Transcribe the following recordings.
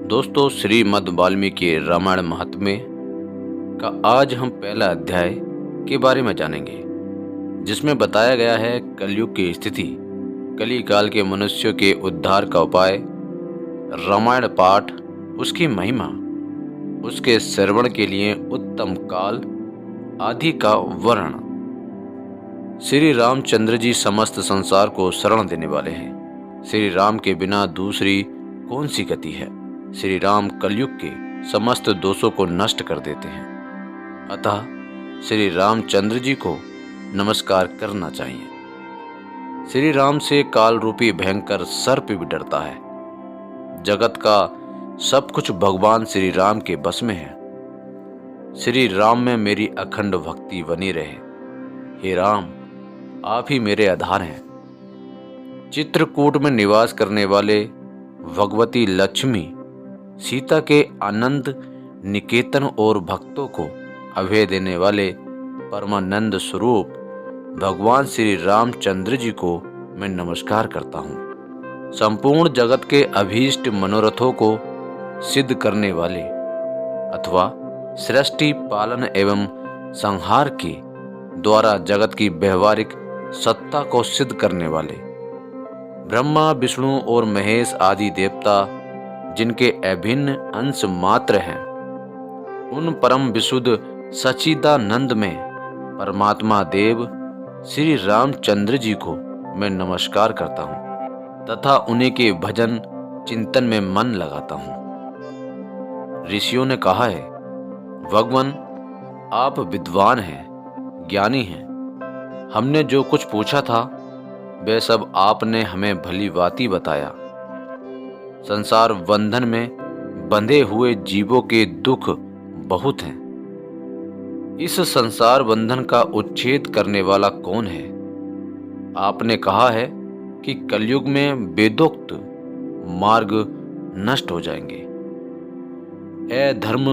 दोस्तों, श्रीमद् वाल्मीकि रामायण महात्म्य का आज हम पहला अध्याय के बारे में जानेंगे, जिसमें बताया गया है कलयुग की स्थिति, कली काल के मनुष्यों के उद्धार का उपाय, रामायण पाठ, उसकी महिमा, उसके श्रवण के लिए उत्तम काल आदि का वर्णन। श्री रामचंद्र जी समस्त संसार को शरण देने वाले हैं। श्री राम के बिना दूसरी कौन सी गति है। श्री राम कलयुग के समस्त दोषों को नष्ट कर देते हैं, अतः श्री रामचंद्र जी को नमस्कार करना चाहिए। श्री राम से काल रूपी भयंकर सर्प भी डरता है। जगत का सब कुछ भगवान श्री राम के बस में है। श्री राम में मेरी अखंड भक्ति बनी रहे। हे राम, आप ही मेरे आधार हैं। चित्रकूट में निवास करने वाले भगवती लक्ष्मी सीता के आनंद निकेतन और भक्तों को अभय देने वाले परमानंद स्वरूप भगवान श्री रामचंद्र जी को मैं नमस्कार करता हूँ। संपूर्ण जगत के अभीष्ट मनोरथों को सिद्ध करने वाले अथवा सृष्टि पालन एवं संहार के द्वारा जगत की व्यवहारिक सत्ता को सिद्ध करने वाले ब्रह्मा, विष्णु और महेश आदि देवता जिनके अभिन्न अंश मात्र हैं, उन परम विशुद्ध सच्चिदानंद में परमात्मा देव श्री रामचंद्र जी को मैं नमस्कार करता हूँ तथा उन्हीं के भजन चिंतन में मन लगाता हूँ। ऋषियों ने कहा है, भगवान आप विद्वान हैं, ज्ञानी हैं। हमने जो कुछ पूछा था वह सब आपने हमें भली भांति बताया। संसार बंधन में बंधे हुए जीवों के दुख बहुत हैं। इस संसार बंधन का उच्छेद करने वाला कौन है। आपने कहा है कि कलयुग में वेदोक्त मार्ग नष्ट हो जाएंगे। अधर्म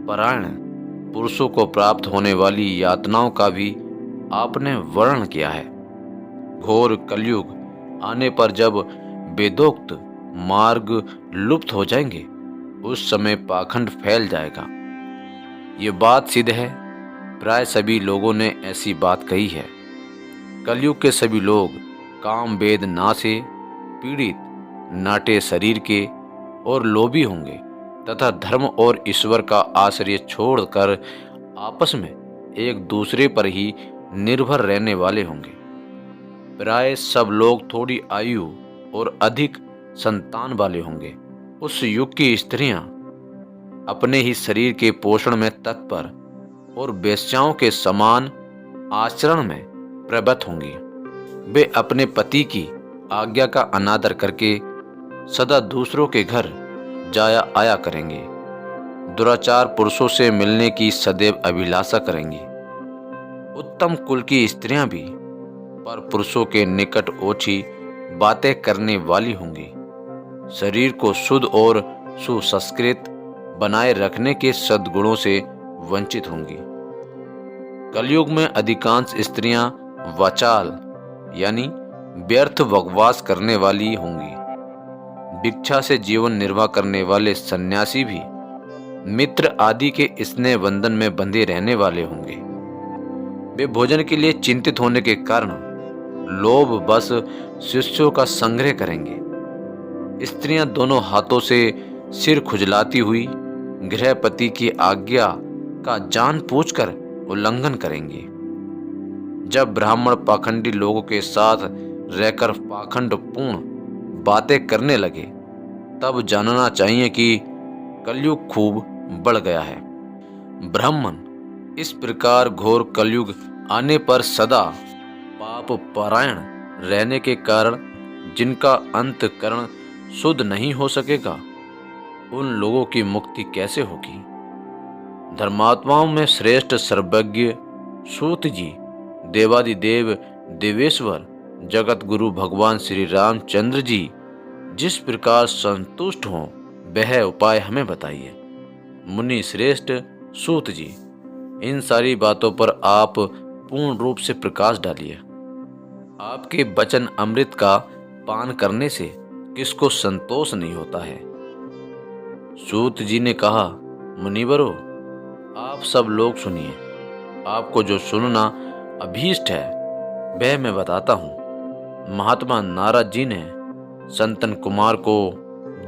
परायण पुरुषों को प्राप्त होने वाली यातनाओं का भी आपने वर्णन किया है। घोर कलयुग आने पर जब वेदोक्त मार्ग लुप्त हो जाएंगे, उस समय पाखंड फैल जाएगा। ये बात सिद्ध है। प्राय सभी लोगों ने ऐसी बात कही है। कलयुग के सभी लोग काम वेद ना से पीड़ित, नाटे शरीर के और लोभी होंगे तथा धर्म और ईश्वर का आश्रय छोड़कर आपस में एक दूसरे पर ही निर्भर रहने वाले होंगे। प्राय सब लोग थोड़ी आयु और अधिक संतान वाले होंगे। उस युग की स्त्रियां अपने ही शरीर के पोषण में तत्पर और वेश्याओं के समान आचरण में प्रवृत्त होंगी। वे अपने पति की आज्ञा का अनादर करके सदा दूसरों के घर जाया आया करेंगे। दुराचार पुरुषों से मिलने की सदैव अभिलाषा करेंगी। उत्तम कुल की स्त्रियां भी पर पुरुषों के निकट ओछी बातें करने वाली होंगी। शरीर को शुद्ध और सुसंस्कृत बनाए रखने के सद्गुणों से वंचित होंगी। कलयुग में अधिकांश स्त्रियां वाचाल यानी व्यर्थ बकवास करने वाली होंगी। भिक्षा से जीवन निर्वाह करने वाले सन्यासी भी मित्र आदि के स्नेह बंधन में बंधे रहने वाले होंगे। वे भोजन के लिए चिंतित होने के कारण लोभ बस शिष्यों का संग्रह करेंगे। स्त्रियां दोनों हाथों से सिर खुजलाती हुई गृहपति की आज्ञा का जानबूझकर उल्लंघन करेंगी। जब ब्राह्मण पाखंडी लोगों के साथ रहकर पाखंड पूर्ण बातें करने लगे, तब जानना चाहिए कि कलयुग खूब बढ़ गया है। ब्राह्मण इस प्रकार घोर कलयुग आने पर सदा पाप परायण रहने के कारण जिनका अंतकरण शुद्ध नहीं हो सकेगा, उन लोगों की मुक्ति कैसे होगी। धर्मात्माओं में श्रेष्ठ सर्वज्ञ सूत जी, देवादिदेव देवेश्वर जगत गुरु भगवान श्री रामचंद्र जी जिस प्रकार संतुष्ट हों, वह उपाय हमें बताइए। मुनि श्रेष्ठ सूत जी, इन सारी बातों पर आप पूर्ण रूप से प्रकाश डालिए। आपके वचन अमृत का पान करने से किसको संतोष नहीं होता है। सूत जी ने कहा, मुनिवरों, आप सब लोग सुनिए। आपको जो सुनना अभीष्ट है वह मैं बताता हूँ। महात्मा नारद जी ने संतन कुमार को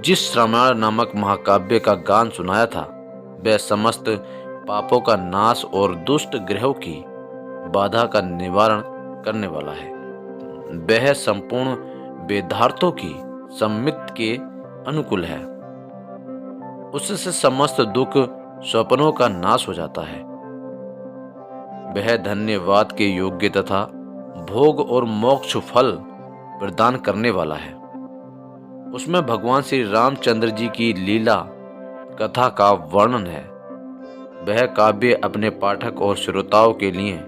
जिस रामायण नामक महाकाव्य का गान सुनाया था वह समस्त पापों का नाश और दुष्ट ग्रहों की बाधा का निवारण करने वाला है। वह संपूर्ण वेदार्थों की सम्मित के अनुकूल है। उससे समस्त दुख स्वप्नों का नाश हो जाता है। वह धन्यवाद के योग्य तथा भोग और मोक्ष फल प्रदान करने वाला है। उसमें भगवान श्री रामचंद्र जी की लीला कथा का वर्णन है। वह काव्य अपने पाठक और श्रोताओं के लिए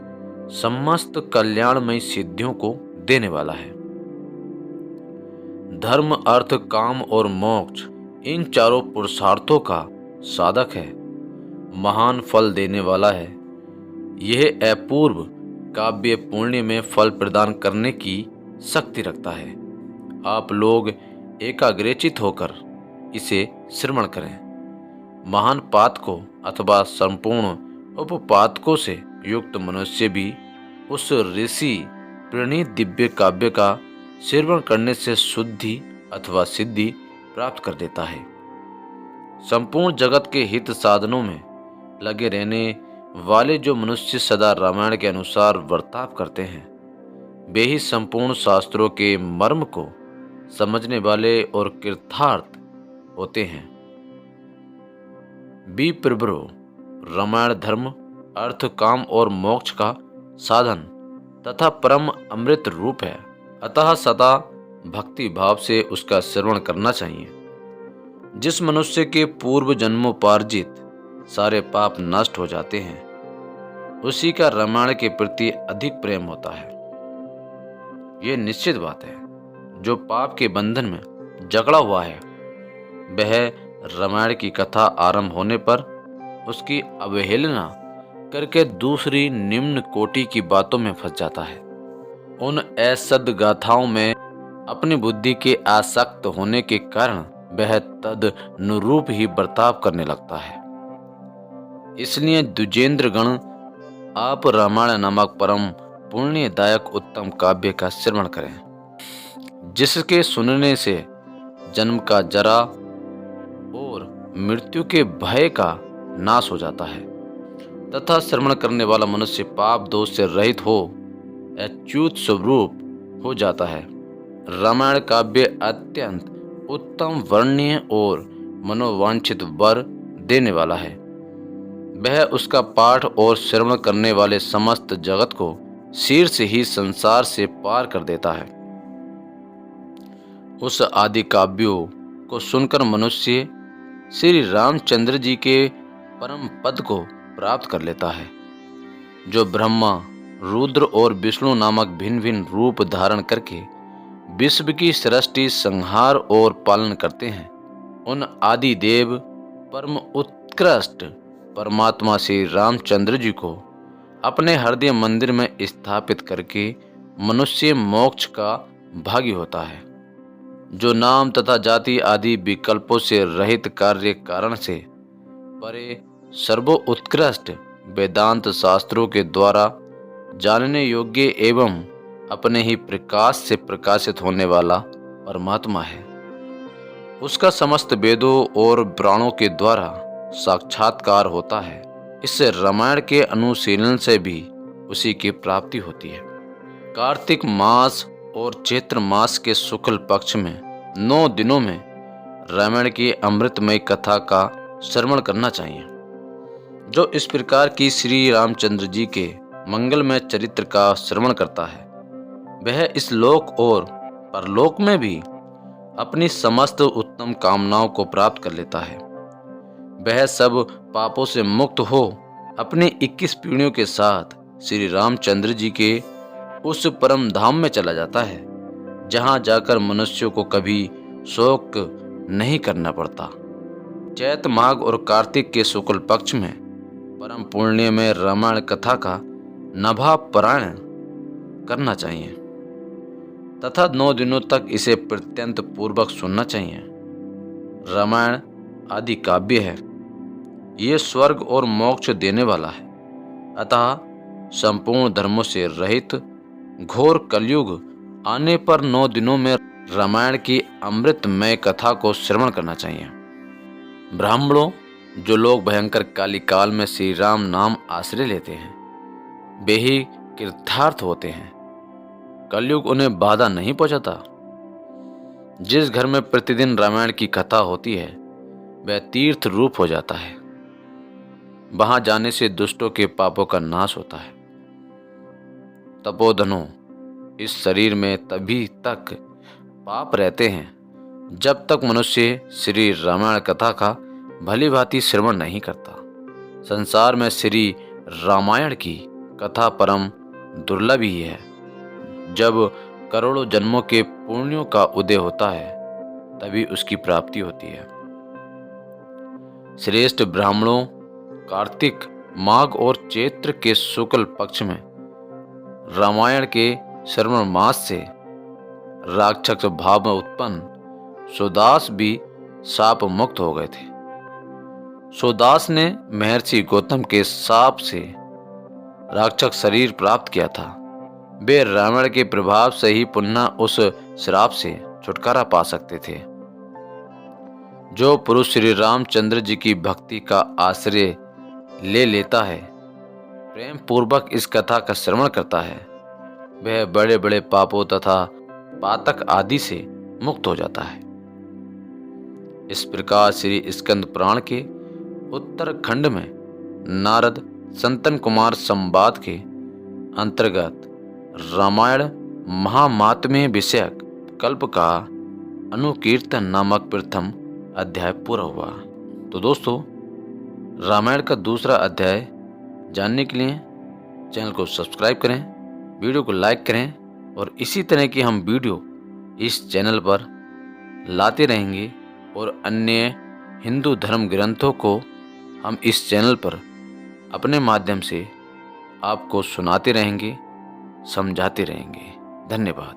समस्त कल्याणमयी सिद्धियों को देने वाला है। धर्म, अर्थ, काम और मोक्ष इन चारों पुरुषार्थों का साधक है, महान फल देने वाला है। यह अपूर्व काव्य पुण्य में फल प्रदान करने की शक्ति रखता है। आप लोग एकाग्रचित होकर इसे श्रवण करें। महान पातकों अथवा संपूर्ण उपपातकों से युक्त मनुष्य भी उस ऋषि प्रणीत दिव्य काव्य का श्रवण करने से शुद्धि अथवा सिद्धि प्राप्त कर देता है। संपूर्ण जगत के हित साधनों में लगे रहने वाले जो मनुष्य सदा रामायण के अनुसार बर्ताव करते हैं वे ही संपूर्ण शास्त्रों के मर्म को समझने वाले और कृतार्थ होते हैं। बी प्रभु, रामायण धर्म, अर्थ, काम और मोक्ष का साधन तथा परम अमृत रूप है। अतः सदा भक्ति भाव से उसका श्रवण करना चाहिए। जिस मनुष्य के पूर्व जन्मोपार्जित सारे पाप नष्ट हो जाते हैं उसी का रामायण के प्रति अधिक प्रेम होता है। ये निश्चित बात है। जो पाप के बंधन में जकड़ा हुआ है वह रामायण की कथा आरंभ होने पर उसकी अवहेलना करके दूसरी निम्न कोटि की बातों में फंस जाता है। उन असद गाथाओं में अपनी बुद्धि के आसक्त होने के कारण वह तद अनुरूप ही बर्ताव करने लगता है। इसलिए द्विजेंद्र गण, आप रामायण नामक परम पुण्यदायक उत्तम काव्य का श्रवण करें, जिसके सुनने से जन्म का जरा और मृत्यु के भय का नाश हो जाता है तथा श्रवण करने वाला मनुष्य पाप दोष से रहित हो अच्युत स्वरूप हो जाता है। रामायण काव्य अत्यंत उत्तम, वर्णनीय और मनोवांछित वर देने वाला है। वह उसका पाठ और श्रवण करने वाले समस्त जगत को शीर्ष ही संसार से पार कर देता है। उस आदि काव्यों को सुनकर मनुष्य श्री रामचंद्र जी के परम पद को प्राप्त कर लेता है। जो ब्रह्मा, रुद्र और विष्णु नामक भिन्न भिन्न रूप धारण करके विश्व की सृष्टि, संहार और पालन करते हैं, उन आदि देव परम उत्कृष्ट परमात्मा श्री रामचंद्र जी को अपने हृदय मंदिर में स्थापित करके मनुष्य मोक्ष का भागी होता है। जो नाम तथा जाति आदि विकल्पों से रहित कार्य कारण से परे सर्वोत्कृष्ट वेदांत शास्त्रों के द्वारा जानने योग्य एवं अपने ही प्रकाश से प्रकाशित होने वाला परमात्मा है, उसका समस्त वेदों और पुराणों के द्वारा साक्षात्कार होता है। इससे रामायण के अनुशीलन से भी उसी की प्राप्ति होती है। कार्तिक मास और चैत्र मास के शुक्ल पक्ष में 9 दिनों में रामायण की अमृतमय कथा का श्रवण करना चाहिए। जो इस प्रकार की श्री रामचंद्र जी के मंगलमय चरित्र का श्रवण करता है वह इस लोक और परलोक में भी अपनी समस्त उत्तम कामनाओं को प्राप्त कर लेता है। वह सब पापों से मुक्त हो अपनी 21 पीढ़ियों के साथ श्री रामचंद्र जी के उस परम धाम में चला जाता है जहां जाकर मनुष्यों को कभी शोक नहीं करना पड़ता। चैत, माघ और कार्तिक के शुक्ल पक्ष में परम पुण्य में रामायण कथा का नभा पारायण करना चाहिए तथा 9 दिनों तक इसे प्रत्यंत पूर्वक सुनना चाहिए। रामायण आदि काव्य है। ये स्वर्ग और मोक्ष देने वाला है। अतः संपूर्ण धर्मों से रहित घोर कलयुग आने पर 9 दिनों में रामायण की अमृतमय कथा को श्रवण करना चाहिए। ब्राह्मणों, जो लोग भयंकर काली काल में श्री राम नाम आश्रय लेते हैं, वे ही कृतार्थ होते हैं। कलयुग उन्हें बाधा नहीं पहुंचाता। जिस घर में प्रतिदिन रामायण की कथा होती है, वह तीर्थ रूप हो जाता है। वहां जाने से दुष्टों के पापों का नाश होता है। तपोधनों, इस शरीर में तभी तक पाप रहते हैं जब तक मनुष्य श्री रामायण कथा का भली भांति श्रवण नहीं करता। संसार में श्री रामायण की कथा परम दुर्लभ ही है। जब करोड़ों जन्मों के पुण्यों का उदय होता है, तभी उसकी प्राप्ति होती है। श्रेष्ठ ब्राह्मणों, कार्तिक, माघ और चैत्र के शुक्ल पक्ष में रामायण के श्रवण मास से राक्षस भाव में उत्पन्न सूदास भी शाप मुक्त हो गए थे। सूदास ने महर्षि गौतम के शाप से राक्षस शरीर प्राप्त किया था। वे रामायण के प्रभाव से ही पुनः उस श्राप से छुटकारा पा सकते थे। जो पुरुष श्री रामचंद्र जी की भक्ति का आश्रय ले लेता है, प्रेम पूर्वक इस कथा का श्रवण करता है, वह बड़े बड़े पापों तथा पातक आदि से मुक्त हो जाता है। इस प्रकार श्री स्कंद पुराण के उत्तरखंड में नारद संतन कुमार संवाद के अंतर्गत रामायण महामात्म्य विषयक कल्प का अनुकीर्तन नामक प्रथम अध्याय पूरा हुआ। तो दोस्तों, रामायण का दूसरा अध्याय जानने के लिए चैनल को सब्सक्राइब करें, वीडियो को लाइक करें और इसी तरह की हम वीडियो इस चैनल पर लाते रहेंगे और अन्य हिंदू धर्म ग्रंथों को हम इस चैनल पर अपने माध्यम से आपको सुनाते रहेंगे, समझाते रहेंगे। धन्यवाद।